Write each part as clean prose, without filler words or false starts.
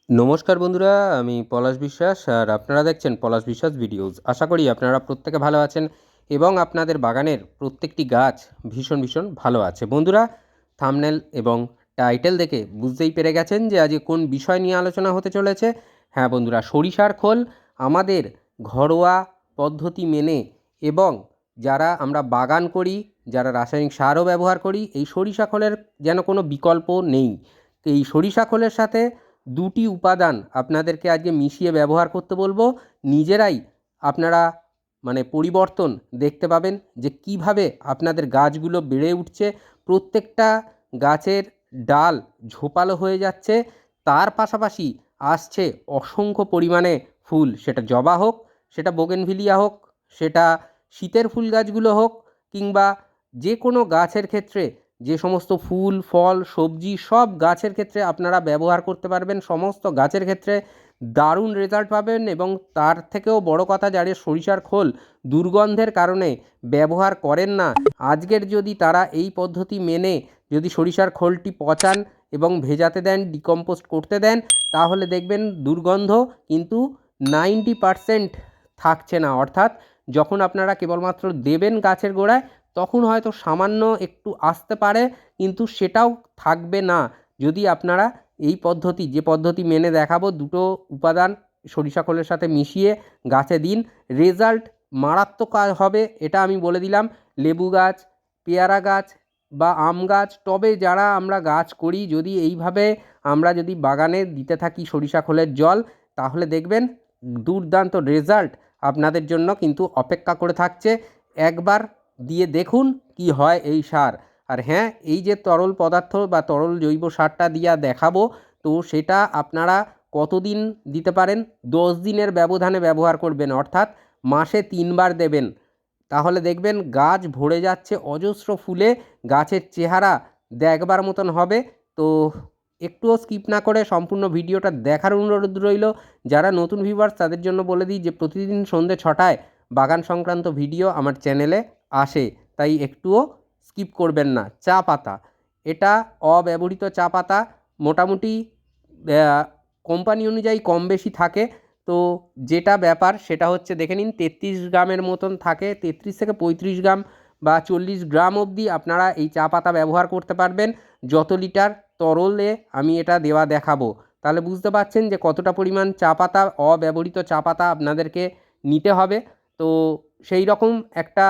নমস্কার বন্ধুরা, আমি পলাশ বিশ্বাস আর আপনারা দেখছেন পলাশ বিশ্বাস ভিডিওস। আশা করি আপনারা প্রত্যেকে ভালো আছেন এবং আপনাদের বাগানের প্রত্যেকটি গাছ ভীষণ ভীষণ ভালো আছে। বন্ধুরা, থাম্বনেল এবং টাইটেল দেখে বুঝতেই পেরে গেছেন যে আজকে কোন বিষয় নিয়ে আলোচনা হতে চলেছে। হ্যাঁ বন্ধুরা, সরিষার খোল আমাদের ঘরোয়া পদ্ধতি মেনে এবং যারা আমরা বাগান করি, যারা রাসায়নিক সারও ব্যবহার করি, এই সরিষা খোলের যেন কোনো বিকল্প নেই। এই সরিষা খোলের সাথে দুটি উপাদান আপনাদেরকে আজকে মিশিয়ে ব্যবহার করতে বলবো। নিজেরাই আপনারা পরিবর্তন দেখতে পাবেন যে কিভাবে আপনাদের গাছগুলো বেড়ে উঠছে, প্রত্যেকটা গাছের ডাল ঝোপালো হয়ে যাচ্ছে, তার পাশাপাশি আসছে অসংখ্য পরিমাণে ফুল, সেটা জবা হোক, সেটা বোগেনভিলিয়া হোক, সেটা শীতের ফুল গাছগুলো হোক, কিংবা যে কোনো গাছের ক্ষেত্রে যে সমস্ত ফুল ফল সবজি সব গাছের ক্ষেত্রে আপনারা ব্যবহার করতে পারবেন। সমস্ত গাছের ক্ষেত্রে দারুণ রেজাল্ট পাবেন এবং তার থেকেও বড় কথা, যারা সরিষার খোল দুর্গন্ধের কারণে ব্যবহার করেন না, আজকের যদি তারা এই পদ্ধতি মেনে যদি সরিষার খোলটি পচান এবং ভেজাতে দেন, ডিকম্পোস্ট করতে দেন, তাহলে দেখবেন দুর্গন্ধ কিন্তু 90% থাকছে না। অর্থাৎ যখন আপনারা কেবলমাত্র দেবেন গাছের গোড়ায়, তখন হয়তো সামান্য একটু আসতে পারে, কিন্তু সেটাও থাকবে না। যদি আপনারা এই পদ্ধতি, যে পদ্ধতি মেনে দেখাবো, দুটো উপাদান সরিষা খোলের সাথে মিশিয়ে গাছে দিন, রেজাল্ট মারাত্মক হবে, এটা আমি বলে দিলাম। লেবু গাছ, পেয়ারা গাছ বা আম গাছ, টবে যারা আমরা গাছ করি, যদি এইভাবে আমরা যদি বাগানে দিতে থাকি সরিষা খোলের জল, তাহলে দেখবেন দুর্দান্ত রেজাল্ট আপনাদের জন্য কিন্তু অপেক্ষা করে থাকছে। একবার দিয়ে দেখুন কি হয় এই সার। আর হ্যাঁ, এই যে তরল পদার্থ বা তরল জৈব সারটা দিয়া দেখাবো, তো সেটা আপনারা কতদিন দিতে পারেন? 10 দিনের ব্যবধানে ব্যবহার করবেন, অর্থাৎ মাসে 3 বার দেবেন। তাহলে দেখবেন গাছ ভরে যাচ্ছে অজস্র ফুলে, গাছের চেহারা দেখবার মতন হবে। তো একটুও স্কিপ না করে সম্পূর্ণ ভিডিওটা দেখার অনুরোধ রইল। যারা নতুন ভিউয়ার্স তাদের জন্য বলে দিই যে প্রতিদিন সন্ধ্যে 6টায় বাগান সংক্রান্ত ভিডিও আমার চ্যানেলে আসে, তাই একটুও স্কিপ করবেন না। চা পাতা, এটা অব্যবহৃত চা পাতা, মোটামুটি কোম্পানি অনুযায়ী কম বেশি থাকে। তো যেটা ব্যাপার সেটা হচ্ছে, দেখে নিন 33 গ্রামের মতন থাকে, 33 থেকে 35 গ্রাম বা 40 গ্রাম অবধি আপনারা এই চা পাতা ব্যবহার করতে পারবেন। যত লিটার তরলে আমি এটা দেওয়া দেখাবো, তাহলে বুঝতে পারছেন যে কতটা পরিমাণ চা পাতা, অব্যবহৃত চা পাতা আপনাদেরকে নিতে হবে। তো সেই রকম একটা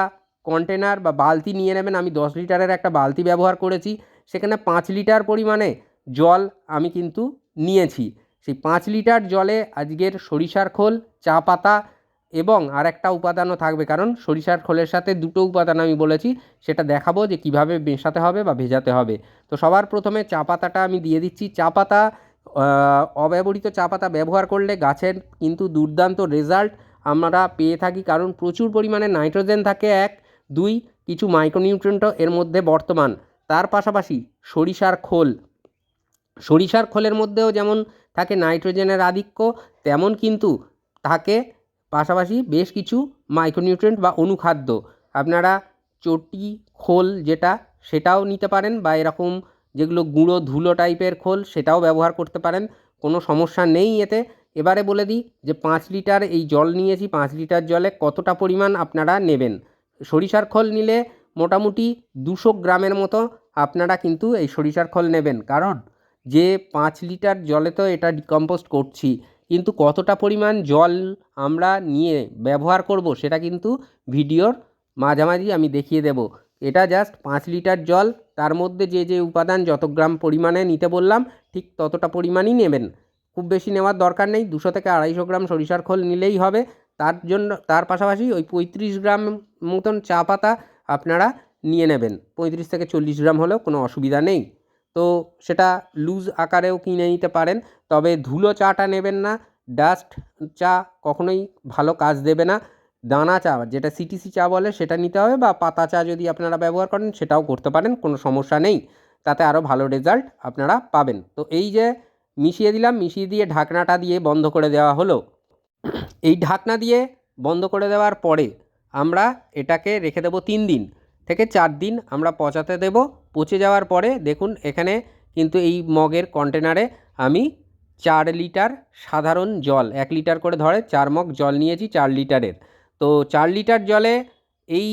কন্টেনার বা বালতি নিয়ে নেবেন। আমি 10 লিটারের একটা বালতি ব্যবহার করেছি, সেখানে 5 লিটার পরিমাণে জল আমি কিন্তু নিয়েছি। সেই 5 লিটার জলে আজকের সরিষার খোল, চা পাতা এবং আর একটা উপাদানও থাকবে, কারণ সরিষার খোলের সাথে দুটো উপাদান আমি বলেছি, সেটা দেখাবো যে কীভাবে মেশাতে হবে বা ভেজাতে হবে। তো সবার প্রথমে চা পাতাটা আমি দিয়ে দিচ্ছি। চা পাতা, অব্যবহৃত চা পাতা ব্যবহার করলে গাছের কিন্তু দুর্দান্ত রেজাল্ট আমরা পেয়ে থাকি, কারণ প্রচুর পরিমাণে নাইট্রোজেন থাকে, 1 2 কিছু মাইক্রোনিউট্রিয়েন্টও এর মধ্যে বর্তমান। তার পাশাপাশি সরিষার খোল, সরিষার খোলের মধ্যেও যেমন থাকে নাইট্রোজেনের আধিক্য, তেমন কিন্তু থাকে পাশাপাশি বেশ কিছু মাইক্রোনিউট্রিয়েন্ট বা অনুখাদ্য। আপনারা চটি খোল যেটা, সেটাও নিতে পারেন, বা এরকম যেগুলো গুঁড়ো ধুলো টাইপের খোল, সেটাও ব্যবহার করতে পারেন, কোনো সমস্যা নেই এতে। এবারে বলে দিই যে 5 লিটার এই জল নিয়েছি, 5 লিটার জলে কতটা পরিমাণ আপনারা নেবেন। সরিষার খোল নিলে মোটামুটি 200 গ্রামের মতো আপনারা কিন্তু এই সরিষার খোল নেবেন, কারণ যে 5 লিটার জলে তো এটা ডিকম্পোস্ট করছি, কিন্তু কতটা পরিমাণ জল আমরা নিয়ে ব্যবহার করব সেটা কিন্তু ভিডিওর মাঝামাঝি আমি দেখিয়ে দেব। এটা জাস্ট 5 লিটার জল, তার মধ্যে যে যে উপাদান যত গ্রাম পরিমাণে নিতে বললাম, ঠিক ততটা পরিমাণই নেবেন। খুব বেশি নেওয়ার দরকার নেই, 200 থেকে 250 গ্রাম সরিষার খোল নিলেই হবে। তার জন্য তার পাশাপাশি ওই 35 গ্রাম মতন চা পাতা আপনারা নিয়ে নেবেন। 35 থেকে 40 গ্রাম হলেও কোনো অসুবিধা নেই। তো সেটা লুজ আকারেও কিনে নিতে পারেন, তবে ধুলো চাটা নেবেন না। ডাস্ট চা কখনোই ভালো কাজ দেবে না। দানা চা, যেটা সিটিসি চা বলে, সেটা নিতে হবে, বা পাতা চা যদি আপনারা ব্যবহার করেন সেটাও করতে পারেন, কোনো সমস্যা নেই, তাতে আরও ভালো রেজাল্ট আপনারা পাবেন। তো এই যে মিশিয়ে দিলাম, মিশিয়ে দিয়ে ঢাকনাটা দিয়ে বন্ধ করে দেওয়া হলো। এই ঢাকনা দিয়ে বন্ধ করে দেওয়ার পরে আমরা এটাকে রেখে দেবো 3 দিন থেকে 4 দিন আমরা পচাতে দেব। পচে যাওয়ার পরে দেখুন এখানে কিন্তু এই মগের কন্টেনারে আমি 4 লিটার সাধারণ জল, 1 লিটার করে ধরে 4 মগ জল নিয়েছি 4 লিটারের। তো 4 লিটার জলে এই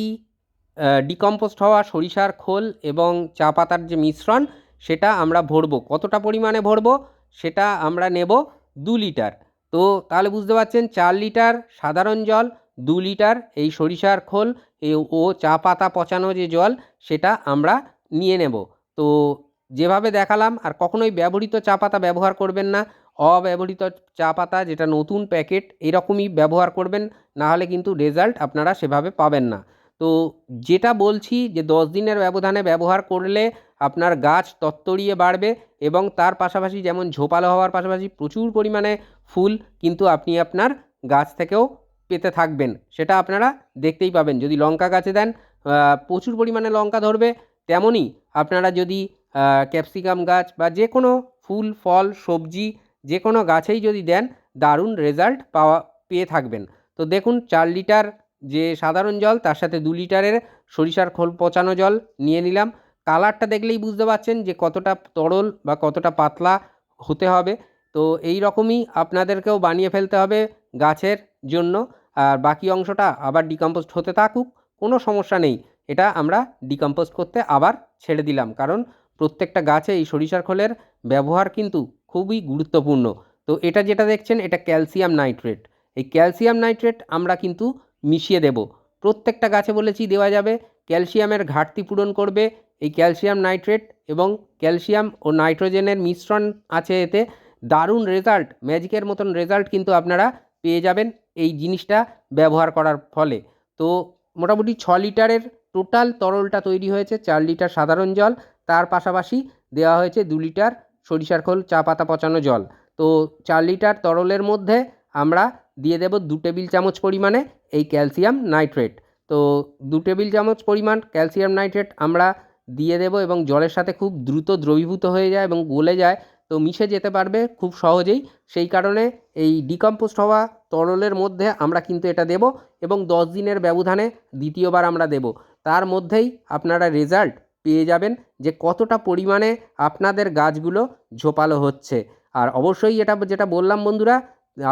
ডিকম্পোস্ট হওয়া সরিষার খোল এবং চা পাতার যে মিশ্রণ সেটা আমরা ভরবো। কতটা পরিমাণে ভরবো সেটা আমরা নেব 2 লিটার। তো তাহলে বুঝতে পারছেন 4 লিটার সাধারণ জল, 2 লিটার এই সরিষার খোল ও চা পাতা পচানো যে জল সেটা আমরা নিয়ে নেব। তো যেভাবে দেখালাম, আর কখনোই ব্যবহৃত চা পাতা ব্যবহার করবেন না। অব্যবহৃত চা পাতা যেটা নতুন প্যাকেট এরকমই ব্যবহার করবেন, নাহলে কিন্তু রেজাল্ট আপনারা সেভাবে পাবেন না। তো যেটা বলছি যে 10 দিনের ব্যবধানে ব্যবহার করলে আপনার গাছ তত্তরিয়ে বাড়বে এবং তার পাশাপাশি যেমন ঝোপালো হওয়ার পাশাপাশি প্রচুর পরিমাণে ফুল কিন্তু আপনি আপনার গাছ থেকেও পেতে থাকবেন। সেটা আপনারা দেখতেই পাবেন। যদি লঙ্কা গাছে দেন প্রচুর পরিমাণে লঙ্কা ধরবে, তেমনই আপনারা যদি ক্যাপসিকাম গাছ বা যে কোনো ফুল ফল সবজি যে কোনো গাছেই যদি দেন দারুণ রেজাল্ট পেয়ে থাকবেন। তো দেখুন 4 লিটার যে সাধারণ জল তার সাথে 2 লিটারের সরিষার খোল পচানো জল নিয়ে নিলাম। কালারটা দেখলেই বুঝতে পারছেন যে কতটা তরল বা কতটা পাতলা হতে হবে। তো এই রকমই আপনাদেরকেও বানিয়ে ফেলতে হবে গাছের জন্য। আর বাকি অংশটা আবার ডিকম্পোস্ট হতে থাকুক, কোনো সমস্যা নেই। এটা আমরা ডিকম্পোস্ট করতে আবার ছেড়ে দিলাম, কারণ প্রত্যেকটা গাছে এই সরিষার খোলের ব্যবহার কিন্তু খুবই গুরুত্বপূর্ণ। তো এটা যেটা দেখছেন এটা ক্যালসিয়াম নাইট্রেট। এই ক্যালসিয়াম নাইট্রেট আমরা কিন্তু মিশিয়ে দেব। প্রত্যেকটা গাছে বলেছি দেওয়া যাবে। ক্যালসিয়ামের ঘাটতি পূরণ করবে এই ক্যালসিয়াম নাইট্রেট, এবং ক্যালসিয়াম ও নাইট্রোজেনের মিশ্রণ আছে এতে। দারুণ রেজাল্ট, ম্যাজিকের মতন রেজাল্ট কিন্তু আপনারা পেয়ে যাবেন এই জিনিসটা ব্যবহার করার ফলে। তো মোটামুটি 6 লিটারের টোটাল তরলটা তৈরি হয়েছে। 4 লিটার সাধারণ জল, তার পাশাপাশি দেওয়া হয়েছে 2 লিটার সরিষার খোল চা পাতা পচানো জল। তো 4 লিটার তরলের মধ্যে আমরা দিয়ে দেব 2 টেবিল চামচ পরিমাণে এই ক্যালসিয়াম নাইট্রেট। তো 2 টেবিল চামচ পরিমাণ ক্যালসিয়াম নাইট্রেট আমরা দিয়ে দেব এবং জলের সাথে খুব দ্রুত দ্রবীভূত হয়ে যায় এবং গলে যায়, তো মিশে যেতে পারবে খুব সহজেই। সেই কারণে এই ডিকম্পোস্ট হওয়া তরলের মধ্যে আমরা কিন্তু এটা দেব এবং 10 দিনের ব্যবধানে দ্বিতীয়বার আমরা দেব। তার মধ্যেই আপনারা রেজাল্ট পেয়ে যাবেন যে কতটা পরিমাণে আপনাদের গাছগুলো ঝোপালো হচ্ছে। আর অবশ্যই এটা যেটা বললাম বন্ধুরা,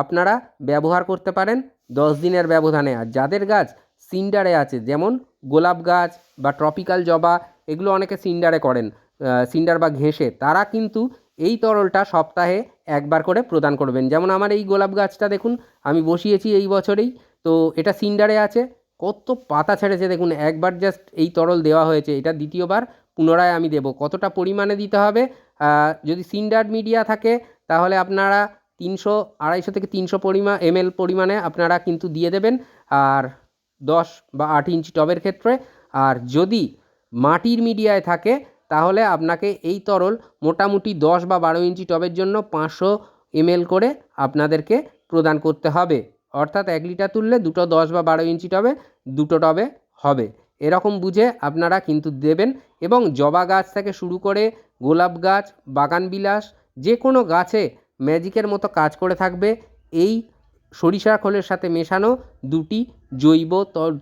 আপনারা ব্যবহার করতে পারেন 10 দিনের ব্যবধানে। আর যাদের গাছ সিন্ডারে আছে, যেমন গোলাপ গাছ বা ট্রপিক্যাল জবা, এগুলো অনেকে সিন্ডারে করেন, সিন্ডার বা ঘেঁষে, তারা কিন্তু এই তরলটা সপ্তাহে একবার করে প্রদান করবেন। যেমন আমার এই গোলাপ গাছটা দেখুন আমি বসিয়েছি এই বছরেই, তো এটা সিন্ডারে আছে, কত পাতা ছেড়েছে দেখুন। একবার জাস্ট এই তরল দেওয়া হয়েছে, এটা দ্বিতীয়বার পুনরায় আমি দেব। কতটা পরিমাণে দিতে হবে, যদি সিন্ডার মিডিয়া থাকে তাহলে আপনারা 250 থেকে 300 ml পরিমাণে আপনারা কিন্তু দিয়ে দেবেন, আর 10 বা 8 ইঞ্চি টবের ক্ষেত্রে। আর যদি মাটির মিডিয়ায় থাকে তাহলে আপনাকে এই তরল মোটামুটি 10 বা 12 ইঞ্চি টবের জন্য 500 ml করে আপনাদেরকে প্রদান করতে হবে। অর্থাৎ 1 লিটার তুললে দুটো 10 বা 12 ইঞ্চি টবে, দুটো টবে হবে। এরকম বুঝে আপনারা কিন্তু দেবেন। এবং জবা গাছ থেকে শুরু করে গোলাপ গাছ, বাগানবিলাস, যে কোনো গাছে ম্যাজিকের মতো কাজ করে থাকবে এই সরিষার খোলের সাথে মেশানো 2টি জৈব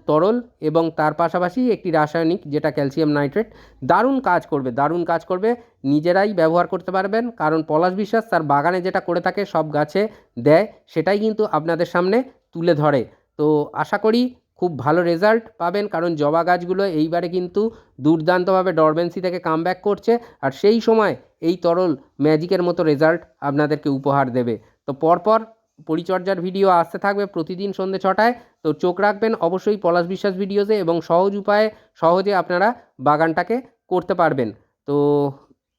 তরল এবং তার পাশাপাশি একটি রাসায়নিক যেটা ক্যালসিয়াম নাইট্রেট। দারুণ কাজ করবে, দারুণ কাজ করবে। নিজেরাই ব্যবহার করতে পারবেন, কারণ পলাশ বিশ্বাস তার বাগানে যেটা করে থাকে সব গাছে দেয়, সেটাই কিন্তু আপনাদের সামনে তুলে ধরে। তো আশা করি খুব ভালো রেজাল্ট পাবেন, কারণ জবা গাছগুলো এইবারে কিন্তু দুর্দান্তভাবে ডরমেন্সি থেকে কামব্যাক করছে, আর সেই সময় এই তরল ম্যাজিকের মতো রেজাল্ট আপনাদেরকে উপহার দেবে। তো পরপর পরিচর্যার ভিডিও আসতে থাকবে প্রতিদিন সন্ধ্যে 6টায়। তো চোখ রাখবেন অবশ্যই পলাশ বিশ্বাস ভিডিওতে, এবং সহজ উপায়ে সহজে আপনারা বাগানটাকে করতে পারবেন। তো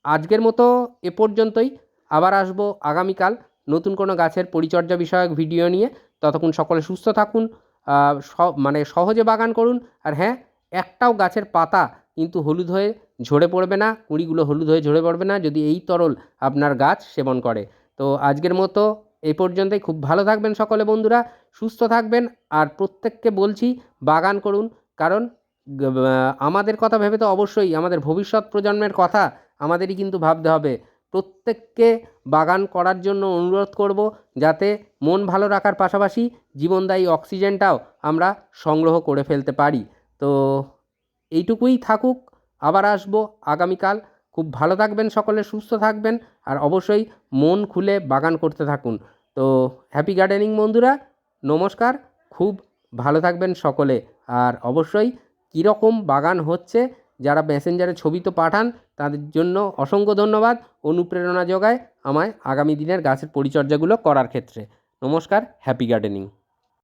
আজকের মতো এ পর্যন্তই। আবার আসবো আগামীকাল নতুন কোনো গাছের পরিচর্যা বিষয়ক ভিডিও নিয়ে। ততক্ষণ সকলে সুস্থ থাকুন, মানে সহজে বাগান করুন। আর হ্যাঁ, একটাও গাছের পাতা কিন্তু হলুদ হয়ে ঝরে পড়বে না, কুঁড়িগুলো হলুদ হয়ে ঝরে পড়বে না যদি এই তরল আপনার গাছ সেবন করে। তো আজকের মতো এই পর্যন্তই। খুব ভালো থাকবেন সকলে বন্ধুরা, সুস্থ থাকবেন। আর প্রত্যেককে বলছি বাগান করুন, কারণ আমাদের কথা ভেবে তো অবশ্যই আমাদের ভবিষ্যৎ প্রজন্মের কথা আমাদেরই কিন্তু ভাবতে হবে। প্রত্যেককে বাগান করার জন্য অনুরোধ করব, যাতে মন ভালো রাখার পাশাপাশি জীবনদায়ী অক্সিজেনটাও আমরা সংগ্রহ করে ফেলতে পারি। তো এইটুকুই থাকুক, আবার আসবো আগামীকাল খুব ভালো থাকবেন, সকলে সুস্থ থাকবেন, আর অবশ্যই মন খুলে বাগান করতে থাকুন। তো হ্যাপি গার্ডেনিং বন্ধুরা, নমস্কার, খুব ভালো থাকবেন সকলে। আর অবশ্যই কীরকম বাগান হচ্ছে, যারা মেসেঞ্জারে ছবি তো পাঠান, তাদের জন্য অসংখ্য ধন্যবাদ, অনুপ্রেরণা যোগায় আমায় আগামী দিনের গাছের পরিচর্যাগুলো করার ক্ষেত্রে। নমস্কার, হ্যাপি গার্ডেনিং।